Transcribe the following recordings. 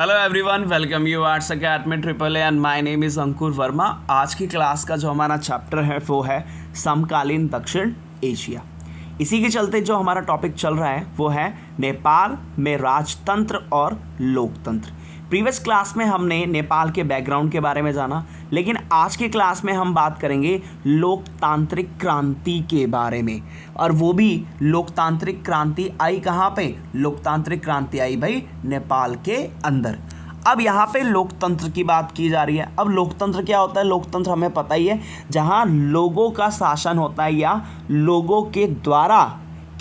Hello everyone, welcome you arts academy triple A and my name is Ankur Verma. आज की class का जो हमारा चैप्टर है वो है समकालीन दक्षिण एशिया। इसी के चलते जो हमारा टॉपिक चल रहा है वो है नेपाल में राजतंत्र और लोकतंत्र। प्रीवियस क्लास में हमने नेपाल के बैकग्राउंड के बारे में जाना, लेकिन आज की क्लास में हम बात करेंगे लोकतांत्रिक क्रांति के बारे में। और वो भी लोकतांत्रिक क्रांति आई कहाँ पे? लोकतांत्रिक क्रांति आई भाई नेपाल के अंदर। अब यहाँ पे लोकतंत्र की बात की जा रही है। अब लोकतंत्र क्या होता है? लोकतंत्र हमें पता ही है, जहाँ लोगों का शासन होता है या लोगों के द्वारा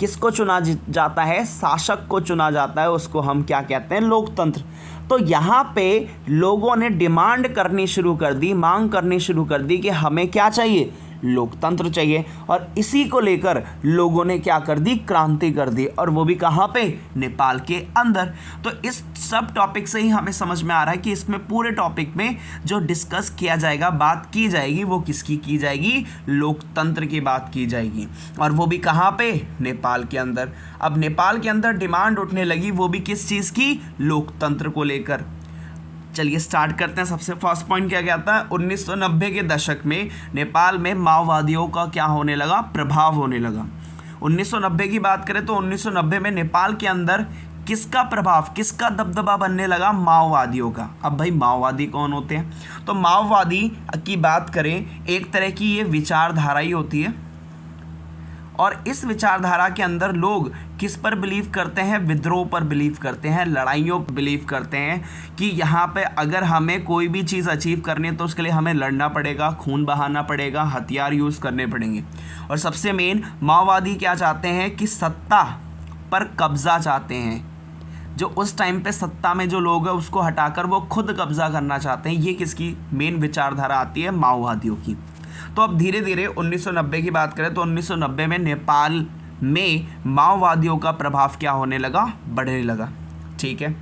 किसको चुना जाता है? शासक को चुना जाता है, उसको हम क्या कहते हैं? लोकतंत्र। तो यहाँ पे लोगों ने डिमांड करनी शुरू कर दी, मांग करनी शुरू कर दी कि हमें क्या चाहिए? लोकतंत्र चाहिए। और इसी को लेकर लोगों ने क्या कर दी? क्रांति कर दी। और वो भी कहाँ पे? नेपाल के अंदर। तो इस सब टॉपिक से ही हमें समझ में आ रहा है कि इसमें पूरे टॉपिक में जो डिस्कस किया जाएगा, बात की जाएगी, वो किसकी की जाएगी? लोकतंत्र की बात की जाएगी। और वो भी कहाँ पे? नेपाल के अंदर। अब नेपाल के अंदर डिमांड उठने लगी, वो भी किस चीज़ की? लोकतंत्र को लेकर। चलिए स्टार्ट करते हैं। सबसे फर्स्ट पॉइंट क्या कहता है? 1990 के दशक में नेपाल में माओवादियों का क्या होने लगा? प्रभाव होने लगा। 1990 की बात करें तो 1990 में नेपाल के अंदर किसका प्रभाव, किसका दबदबा बनने लगा? माओवादियों का। अब भाई माओवादी कौन होते हैं? तो माओवादी की बात करें, एक तरह की ये विचारधारा ही होती है। और इस विचारधारा के अंदर लोग किस पर बिलीव करते हैं? विद्रोह पर बिलीव करते हैं, लड़ाइयों पर बिलीव करते हैं कि यहाँ पे अगर हमें कोई भी चीज़ अचीव करनी है तो उसके लिए हमें लड़ना पड़ेगा, खून बहाना पड़ेगा, हथियार यूज़ करने पड़ेंगे। और सबसे मेन माओवादी क्या चाहते हैं कि सत्ता पर कब्जा चाहते हैं। जो उस टाइम पे सत्ता में जो लोग हैं उसको हटाकर वो खुद कब्जा करना चाहते हैं। ये किसकी मेन विचारधारा आती है? माओवादियों की। तो अब धीरे धीरे 1990 की बात करें तो 1990 में नेपाल में माओवादियों का प्रभाव क्या होने लगा? बढ़ने लगा। ठीक है,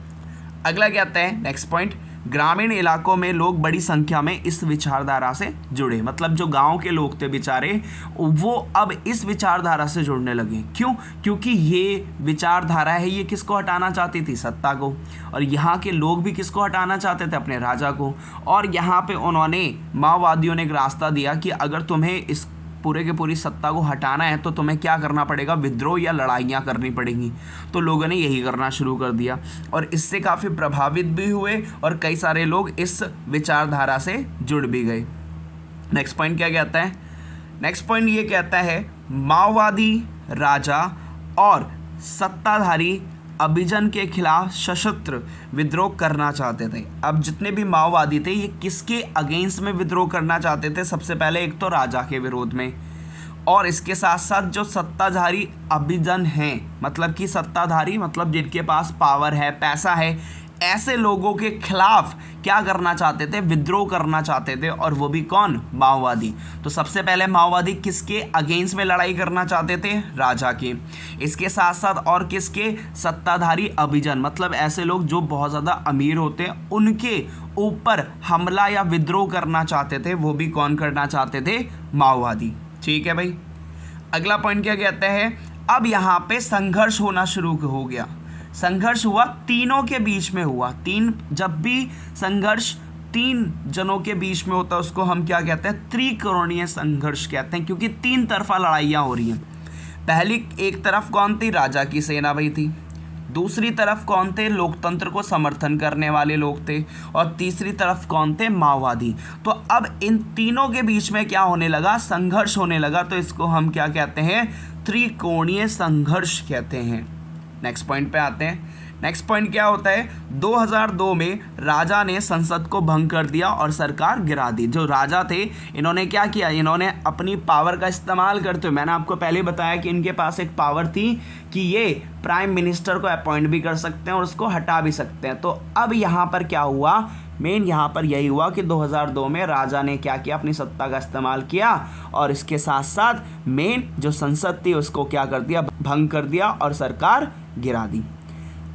अगला क्या आता है? नेक्स्ट पॉइंट, ग्रामीण इलाकों में लोग बड़ी संख्या में इस विचारधारा से जुड़े। मतलब जो गांव के लोग थे बेचारे, वो अब इस विचारधारा से जुड़ने लगे। क्यों? क्योंकि ये विचारधारा है, ये किसको हटाना चाहती थी? सत्ता को। और यहाँ के लोग भी किसको हटाना चाहते थे? अपने राजा को। और यहाँ पे उन्होंने, माओवादियों ने एक रास्ता दिया कि अगर तुम्हें इस पूरे के पूरी सत्ता को हटाना है तो तुम्हें क्या करना पड़ेगा? विद्रोह या लड़ाइयाँ करनी पड़ेंगी। तो लोगों ने यही करना शुरू कर दिया और इससे काफ़ी प्रभावित भी हुए और कई सारे लोग इस विचारधारा से जुड़ भी गए। नेक्स्ट पॉइंट क्या कहता है? नेक्स्ट पॉइंट ये कहता है माओवादी राजा और सत्ताधारी अभिजन के खिलाफ सशस्त्र विद्रोह करना चाहते थे। अब जितने भी माओवादी थे ये किसके अगेंस्ट में विद्रोह करना चाहते थे? सबसे पहले एक तो राजा के विरोध में, और इसके साथ साथ जो सत्ताधारी अभिजन हैं, मतलब कि सत्ताधारी मतलब जिनके पास पावर है, पैसा है, ऐसे लोगों के खिलाफ क्या करना चाहते थे? विद्रोह करना चाहते थे। और वो भी कौन? माओवादी। तो सबसे पहले माओवादी किसके अगेंस्ट में लड़ाई करना चाहते थे? राजा के। इसके साथ साथ और किसके? सत्ताधारी अभिजन, मतलब ऐसे लोग जो बहुत ज़्यादा अमीर होते हैं उनके ऊपर हमला या विद्रोह करना चाहते थे। वो भी कौन करना चाहते थे? माओवादी। ठीक है भाई, अगला पॉइंट क्या कहता है? अब यहाँ पे संघर्ष होना शुरू हो गया। संघर्ष हुआ, तीनों के बीच में हुआ। जब भी संघर्ष तीन जनों के बीच में होता है उसको हम क्या कहते हैं? त्रिकोणीय संघर्ष कहते हैं, क्योंकि तीन तरफा लड़ाइयाँ हो रही हैं। पहली एक तरफ कौन थी? राजा की सेना भाई थी। दूसरी तरफ कौन थे? लोकतंत्र को समर्थन करने वाले लोग थे। और तीसरी तरफ कौन थे? माओवादी। तो अब इन तीनों के बीच में क्या होने लगा? संघर्ष होने लगा। तो इसको हम क्या कहते हैं? त्रिकोणीय संघर्ष कहते हैं। नेक्स्ट पॉइंट पे आते हैं। नेक्स्ट पॉइंट क्या होता है? 2002 में राजा ने संसद को भंग कर दिया और सरकार गिरा दी। जो राजा थे इन्होंने क्या किया? इन्होंने अपनी पावर का इस्तेमाल करते हुए, मैंने आपको पहले बताया कि इनके पास एक पावर थी कि ये प्राइम मिनिस्टर को अपॉइंट भी कर सकते हैं और उसको हटा भी सकते हैं। तो अब यहाँ पर क्या हुआ? मेन यहाँ पर यही हुआ कि 2002 में राजा ने क्या किया? अपनी सत्ता का इस्तेमाल किया और इसके साथ साथ मेन जो संसद थी उसको क्या कर दिया? भंग कर दिया और सरकार गिरा दी।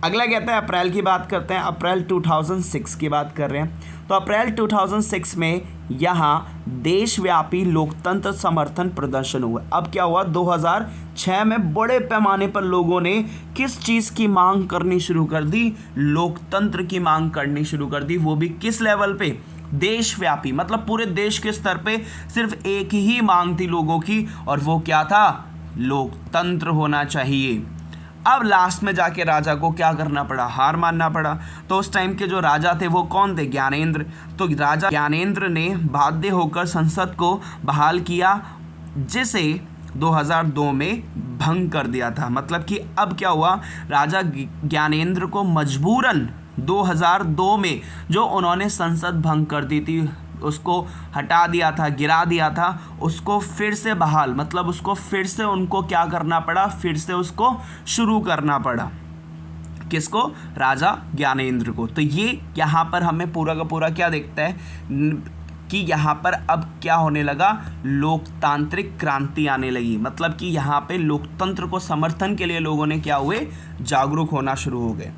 अगला कहता है अप्रैल की बात करते हैं। अप्रैल 2006 की बात कर रहे हैं। तो अप्रैल 2006 में यहाँ देशव्यापी लोकतंत्र समर्थन प्रदर्शन हुआ। अब क्या हुआ, 2006 में बड़े पैमाने पर लोगों ने किस चीज़ की मांग करनी शुरू कर दी, लोकतंत्र की मांग करनी शुरू कर दी, वो भी किस लेवल पे, देशव्यापी, मतलब पूरे देश के स्तर पे सिर्फ एक ही मांग थी लोगों की, और वो क्या था, लोकतंत्र होना चाहिए। अब लास्ट में जाके राजा को क्या करना पड़ा, हार मानना पड़ा। तो उस टाइम के जो राजा थे वो कौन थे, ज्ञानेंद्र। तो राजा ज्ञानेंद्र ने बाध्य होकर संसद को बहाल किया, जिसे 2002 में भंग कर दिया था। मतलब कि अब क्या हुआ, राजा ज्ञानेंद्र को मजबूरन 2002 में जो उन्होंने संसद भंग कर दी थी, उसको हटा दिया था, गिरा दिया था, उसको फिर से बहाल, मतलब उसको फिर से उनको क्या करना पड़ा, फिर से उसको शुरू करना पड़ा। किसको, राजा ज्ञानेंद्र को। तो ये यहाँ पर हमें पूरा का पूरा क्या देखता है कि यहाँ पर अब क्या होने लगा, लोकतांत्रिक क्रांति आने लगी। मतलब कि यहाँ पे लोकतंत्र को समर्थन के लिए लोगों ने क्या हुए, जागरूक होना शुरू हो गए।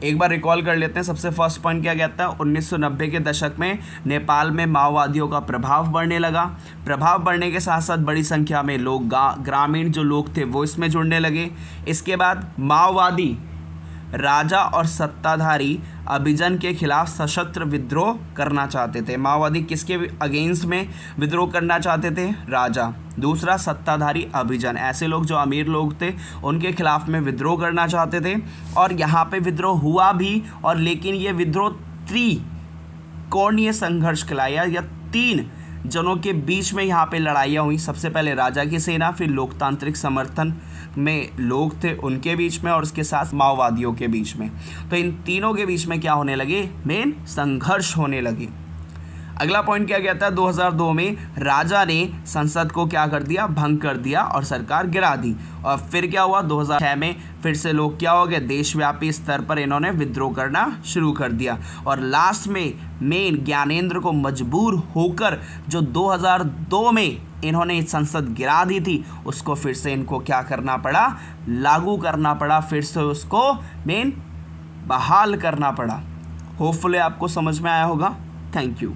एक बार रिकॉल कर लेते हैं। सबसे फर्स्ट पॉइंट क्या कहता है, 1990 के दशक में नेपाल में माओवादियों का प्रभाव बढ़ने लगा। प्रभाव बढ़ने के साथ साथ बड़ी संख्या में लोग, ग्रामीण जो लोग थे वो इसमें जुड़ने लगे। इसके बाद माओवादी राजा और सत्ताधारी अभिजन के खिलाफ सशस्त्र विद्रोह करना चाहते थे। माओवादी किसके अगेंस्ट में विद्रोह करना चाहते थे, राजा। दूसरा, सत्ताधारी अभिजन, ऐसे लोग जो अमीर लोग थे उनके खिलाफ में विद्रोह करना चाहते थे। और यहाँ पे विद्रोह हुआ भी, और लेकिन ये विद्रोह त्रिकोणीय संघर्ष कहलाया, या 3 जनों के बीच में यहाँ पे लड़ाइयाँ हुई। सबसे पहले राजा की सेना, फिर लोकतांत्रिक समर्थन में लोग थे उनके बीच में, और उसके साथ माओवादियों के बीच में। तो इन तीनों के बीच में क्या होने लगे, मेन संघर्ष होने लगे। अगला पॉइंट क्या कहता है, 2002 में राजा ने संसद को क्या कर दिया, भंग कर दिया और सरकार गिरा दी। और फिर क्या हुआ, 2006 में फिर से लोग क्या हो गए, देशव्यापी स्तर पर इन्होंने विद्रोह करना शुरू कर दिया। और लास्ट में मेन ज्ञानेंद्र को मजबूर होकर जो 2002 में इन्होंने संसद गिरा दी थी, उसको फिर से इनको क्या करना पड़ा, लागू करना पड़ा, फिर से उसको मेन बहाल करना पड़ा। होपफुली आपको समझ में आया होगा। Thank you.